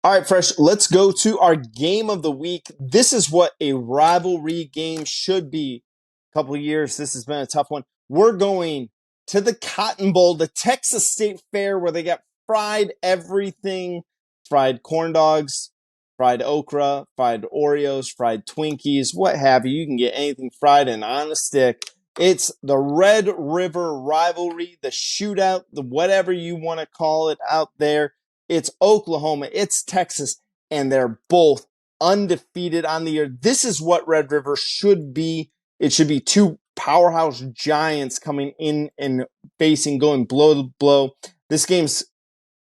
All right, Fresh, let's go to our game of the week. This is what a rivalry game should be. A couple of years, this has been a tough one. We're going to the Cotton Bowl, the Texas State Fair, where they got fried everything. Fried corn dogs, fried okra, fried Oreos, fried Twinkies, what have you. You can get anything fried and on a stick. It's the Red River Rivalry, the shootout, the whatever you want to call it out there. It's Oklahoma, it's Texas, and they're both undefeated on the year. This is what Red River should be. It should be two powerhouse giants coming in and facing, going blow to blow. This game's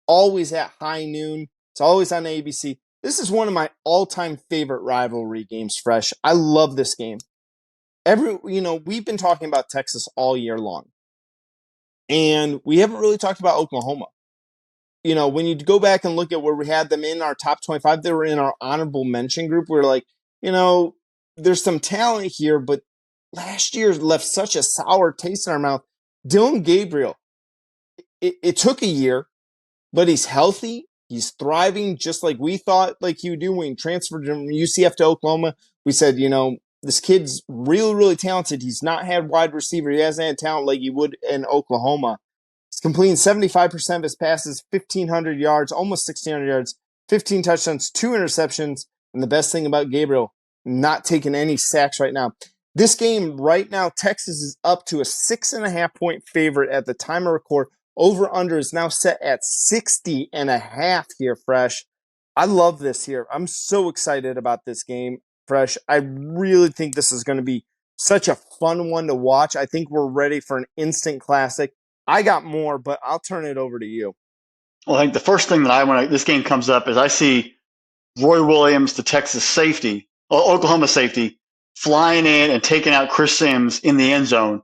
always at high noon. It's always on ABC. This is one of my all-time favorite rivalry games, Fresh. I love this game. We've been talking about Texas all year long, and we haven't really talked about Oklahoma. When you go back and look at where we had them in our top 25, they were in our honorable mention group. We were like, there's some talent here, but last year left such a sour taste in our mouth. Dillon Gabriel, it took a year, but he's healthy. He's thriving just like we thought like he would do when he transferred from UCF to Oklahoma. We said, this kid's really, really talented. He's not had wide receiver. He hasn't had talent like he would in Oklahoma. He's completing 75% of his passes, 1,500 yards, almost 1,600 yards, 15 touchdowns, 2 interceptions. And the best thing about Gabriel, not taking any sacks right now. This game right now, Texas is up to a 6.5-point favorite at the time of record. Over-under is now set at 60.5 here, Fresh. I love this here. I'm so excited about this game, Fresh. I really think this is going to be such a fun one to watch. I think we're ready for an instant classic. I got more, but I'll turn it over to you. Well, I think the first thing that when this game comes up is I see Roy Williams, the Texas safety, Oklahoma safety, flying in and taking out Chris Sims in the end zone.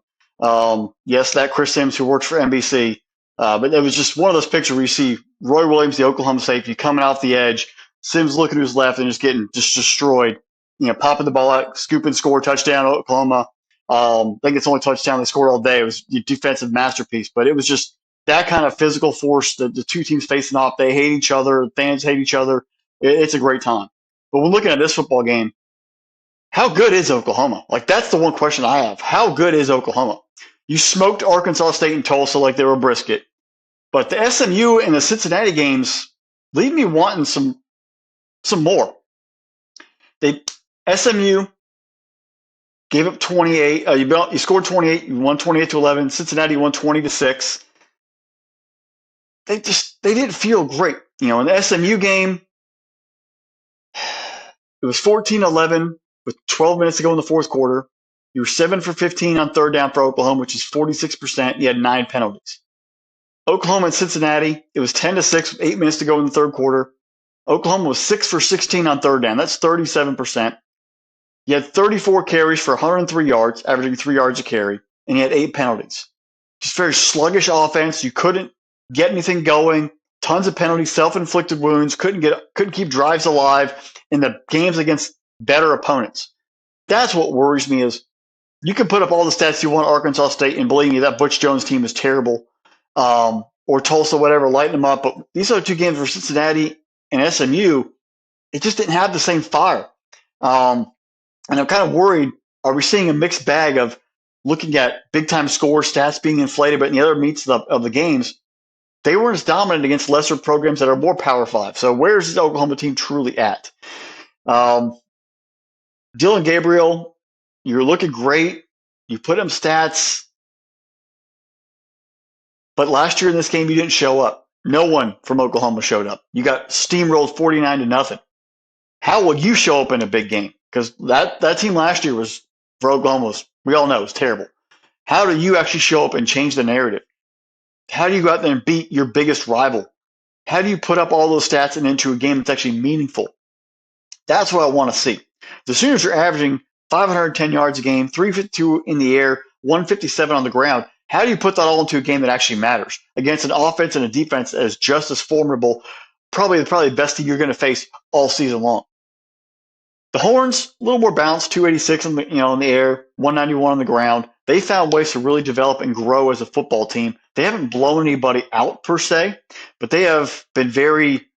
Yes, that Chris Sims who works for NBC. But it was just one of those pictures where you see Roy Williams, the Oklahoma safety, coming off the edge, Sims looking to his left and just getting destroyed. Popping the ball out, scoop and score, touchdown, Oklahoma. I think it's the only touchdown they scored all day. It was a defensive masterpiece, but it was just that kind of physical force. The two teams facing off, they hate each other. Fans hate each other. It's a great time. But when looking at this football game, how good is Oklahoma? Like, that's the one question I have. How good is Oklahoma? You smoked Arkansas State and Tulsa like they were brisket. But the SMU and the Cincinnati games leave me wanting some more. SMU gave up 28. You scored 28. You won 28-11. Cincinnati won 20-6. They didn't feel great. In the SMU game, it was 14-11 with 12 minutes to go in the fourth quarter. You were 7 for 15 on third down for Oklahoma, which is 46%. You had 9 penalties. Oklahoma and Cincinnati, it was 10-6 with 8 minutes to go in the third quarter. Oklahoma was 6 for 16 on third down. That's 37%. You had 34 carries for 103 yards, averaging 3 yards a carry, and you had 8 penalties. Just very sluggish offense. You couldn't get anything going. Tons of penalties, self-inflicted wounds. Couldn't keep drives alive in the games against better opponents. That's what worries me is you can put up all the stats you want, Arkansas State, and believe me, that Butch Jones team is terrible. Or Tulsa, whatever, lighten them up. But these other two games for Cincinnati and SMU, it just didn't have the same fire. And I'm kind of worried, are we seeing a mixed bag of looking at big-time score stats being inflated, but in the other meets of the games, they weren't as dominant against lesser programs that are more Power 5. So where's this Oklahoma team truly at? Dillon Gabriel, you're looking great. You put him stats. But last year in this game, you didn't show up. No one from Oklahoma showed up. You got steamrolled 49-0. How will you show up in a big game? Because that team last year for Oklahoma we all know, was terrible. How do you actually show up and change the narrative? How do you go out there and beat your biggest rival? How do you put up all those stats and into a game that's actually meaningful? That's what I want to see. The Sooners are averaging 510 yards a game, 352 in the air, 157 on the ground. How do you put that all into a game that actually matters against an offense and a defense that is just as formidable, probably the best team you're going to face all season long? The Horns, a little more balanced, 286 in the air, 191 on the ground. They found ways to really develop and grow as a football team. They haven't blown anybody out per se, but they have been very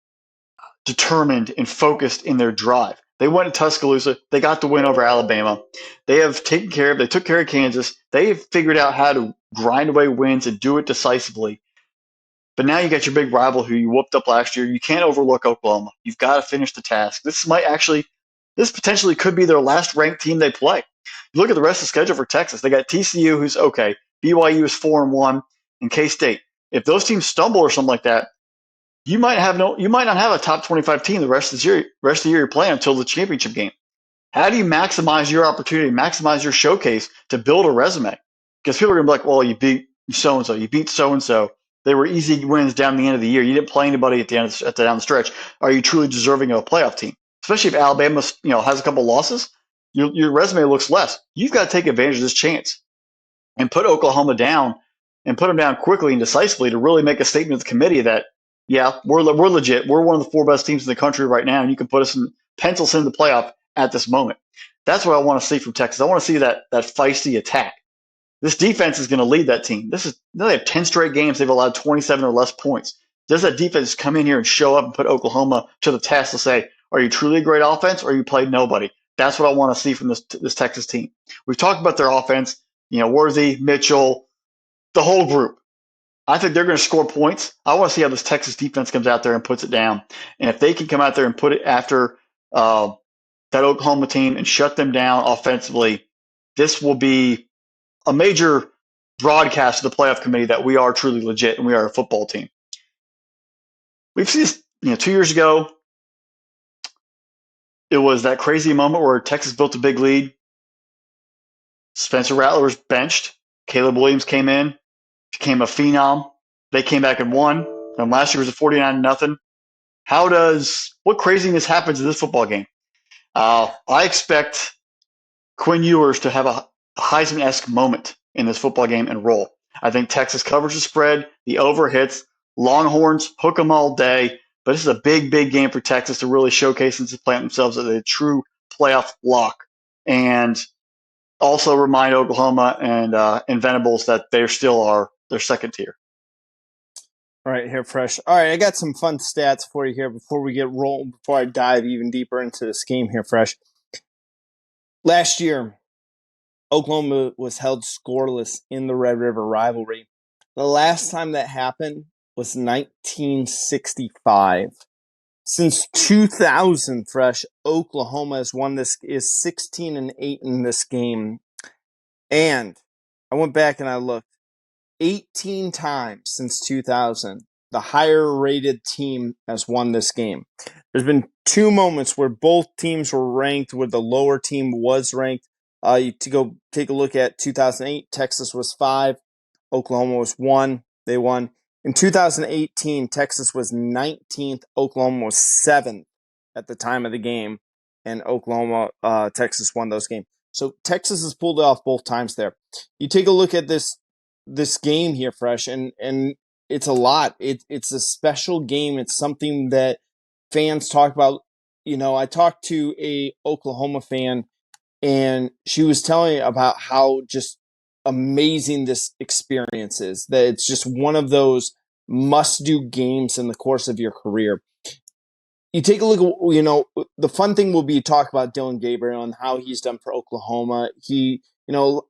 determined and focused in their drive. They went to Tuscaloosa. They got the win over Alabama. They have taken care of. They took care of Kansas. They have figured out how to grind away wins and do it decisively. But now you got your big rival who you whooped up last year. You can't overlook Oklahoma. You've got to finish the task. This potentially could be their last ranked team they play. You look at the rest of the schedule for Texas. They got TCU, who's okay. BYU is 4-1, and K-State. If those teams stumble or something like that, you might not have a top 25 team the rest of the year you're playing until the championship game. How do you maximize your opportunity, maximize your showcase to build a resume? Because people are going to be like, well, you beat so-and-so, you beat so-and-so. They were easy wins down the end of the year. You didn't play anybody at the end of down the stretch. Are you truly deserving of a playoff team? Especially if Alabama, has a couple losses, your resume looks less. You've got to take advantage of this chance and put Oklahoma down and put them down quickly and decisively to really make a statement to the committee that, yeah, we're legit. We're one of the 4 best teams in the country right now, and you can put us in pencils in the playoff at this moment. That's what I want to see from Texas. I want to see that feisty attack. This defense is going to lead that team. They have 10 straight games. They've allowed 27 or less points. Does that defense come in here and show up and put Oklahoma to the test to say, are you truly a great offense or you played nobody? That's what I want to see from this Texas team. We've talked about their offense, Worthy, Mitchell, the whole group. I think they're going to score points. I want to see how this Texas defense comes out there and puts it down. And if they can come out there and put it after that Oklahoma team and shut them down offensively, this will be a major broadcast to the playoff committee that we are truly legit and we are a football team. We've seen this, 2 years ago. It was that crazy moment where Texas built a big lead. Spencer Rattler was benched. Caleb Williams came in, became a phenom. They came back and won. And last year was a 49-0. What craziness happens in this football game? I expect Quinn Ewers to have a Heisman-esque moment in this football game and roll. I think Texas covers the spread, the over hits, Longhorns hook them all day. But this is a big, big game for Texas to really showcase and to plant themselves as a true playoff lock. And also remind Oklahoma and Venables that they're still their second tier. All right, here, Fresh. All right, I got some fun stats for you here before we get rolling, before I dive even deeper into this game here, Fresh. Last year, Oklahoma was held scoreless in the Red River rivalry. The last time that happened was 1965. Since 2000, Fresh, Oklahoma has won this, is 16-8 in this game. And I went back and I looked. 18 times since 2000, the higher rated team has won this game. There's been 2 moments where both teams were ranked, where the lower team was ranked. You to go take a look at 2008, Texas was 5, Oklahoma was 1. They won. In 2018, Texas was 19th, Oklahoma was 7th at the time of the game, and Texas won those games. So Texas has pulled it off both times there. You take a look at this game here, Fresh, and it's a lot. It's a special game. It's something that fans talk about. I talked to a Oklahoma fan, and she was telling me about how just amazing this experience is, that it's just one of those must-do games in the course of your career. You take a look at, the fun thing will be to talk about Dillon Gabriel and how he's done for Oklahoma.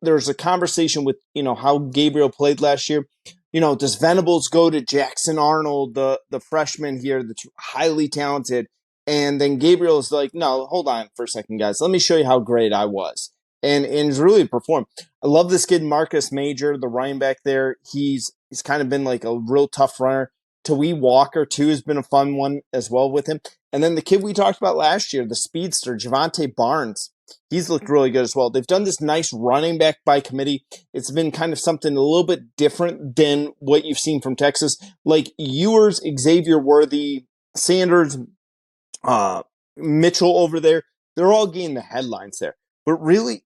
There's a conversation with, how Gabriel played last year. Does Venables go to Jackson Arnold, the freshman here that's highly talented? And then Gabriel is like, no, hold on for a second, guys. Let me show you how great I was. And he's really performed. I love this kid, Marcus Major, the running back there. He's kind of been like a real tough runner. Tawee Walker, too, has been a fun one as well with him. And then the kid we talked about last year, the speedster, Javante Barnes, he's looked really good as well. They've done this nice running back by committee. It's been kind of something a little bit different than what you've seen from Texas. Like Ewers, Xavier Worthy, Sanders, Mitchell over there, they're all getting the headlines there. But really,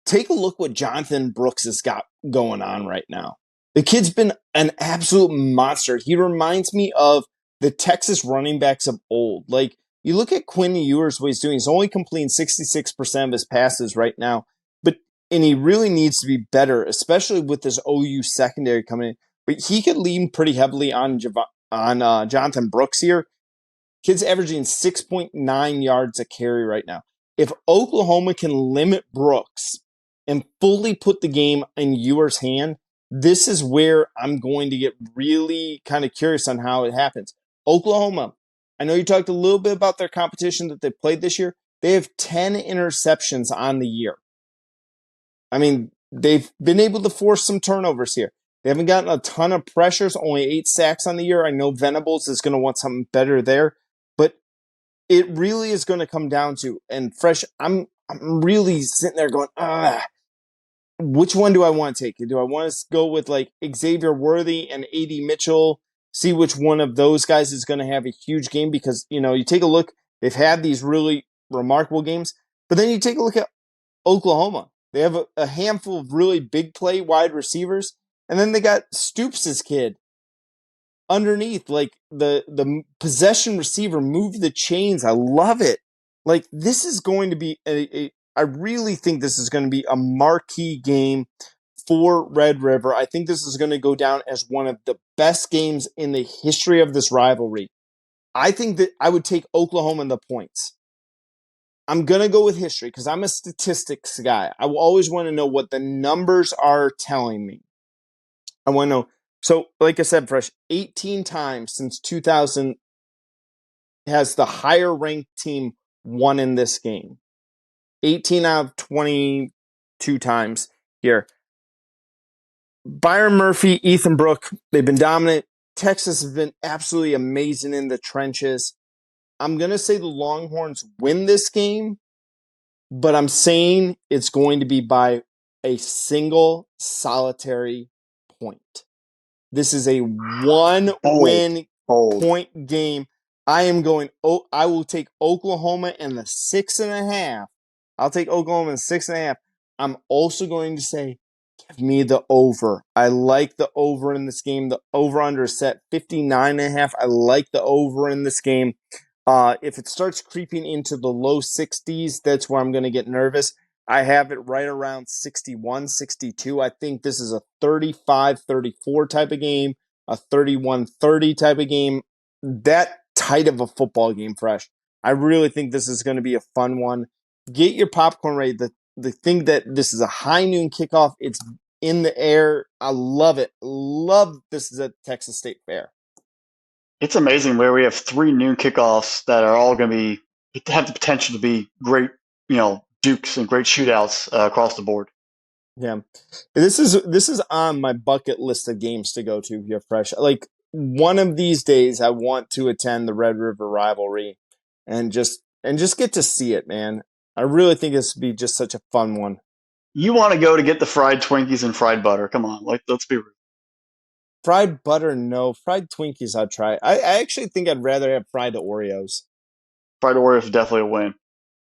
take a look what Jonathan Brooks has got going on right now. The kid's been an absolute monster. He reminds me of the Texas running backs of old. Like, you look at Quinn Ewers, what he's doing. He's only completing 66% of his passes right now. And he really needs to be better, especially with this OU secondary coming in. But he could lean pretty heavily on Jonathan Brooks here. Kid's averaging 6.9 yards a carry right now. If Oklahoma can limit Brooks and fully put the game in Ewer's hand, this is where I'm going to get really kind of curious on how it happens. Oklahoma, I know you talked a little bit about their competition that they played this year. They have 10 interceptions on the year. I mean, they've been able to force some turnovers here. They haven't gotten a ton of pressures, only 8 sacks on the year. I know Venables is going to want something better there, but it really is going to come down to, and Fresh, I'm really sitting there going, which one do I want to take? Do I want to go with like Xavier Worthy and A.D. Mitchell, see which one of those guys is going to have a huge game? Because, you take a look, they've had these really remarkable games, but then you take a look at Oklahoma. They have a handful of really big play wide receivers, and then they got Stoops' kid underneath, like the possession receiver, move the chains. I love it. Like, this is going to be I really think this is going to be a marquee game for Red River. I think this is going to go down as one of the best games in the history of this rivalry. I think that I would take Oklahoma in the points. I'm going to go with history because I'm a statistics guy. I will always want to know what the numbers are telling me. I want to know. So, like I said, Fresh, 18 times since 2000 has the higher ranked team won in this game. 18 out of 22 times here. Byron Murphy, Ethan Brook, they've been dominant. Texas has been absolutely amazing in the trenches. I'm going to say the Longhorns win this game, but I'm saying it's going to be by a single solitary point. This is a one-win point game. I am going. I will take Oklahoma and the 6.5. I'll take Oklahoma and 6.5. I'm also going to say, give me the over. I like the over in this game. The over/under is set 59.5. I like the over in this game. If it starts creeping into the low 60s, that's where I'm going to get nervous. I have it right around 61, 62. I think this is a 35-34 type of game, a 31-30 type of game. That tight of a football game, Fresh. I really think this is going to be a fun one. Get your popcorn ready. The thing that this is a high noon kickoff. It's in the air. I love it. Love this is at Texas State Fair. It's amazing where we have 3 noon kickoffs that are all going to have the potential to be great, dukes and great shootouts across the board. Yeah, this is on my bucket list of games to go to here, Fresh. Like, one of these days, I want to attend the Red River Rivalry, and just get to see it, man. I really think this would be just such a fun one. You want to go to get the fried Twinkies and fried butter? Come on, let's be real. Fried butter, no. Fried Twinkies, I'd try. I actually think I'd rather have fried Oreos. Fried Oreos is definitely a win.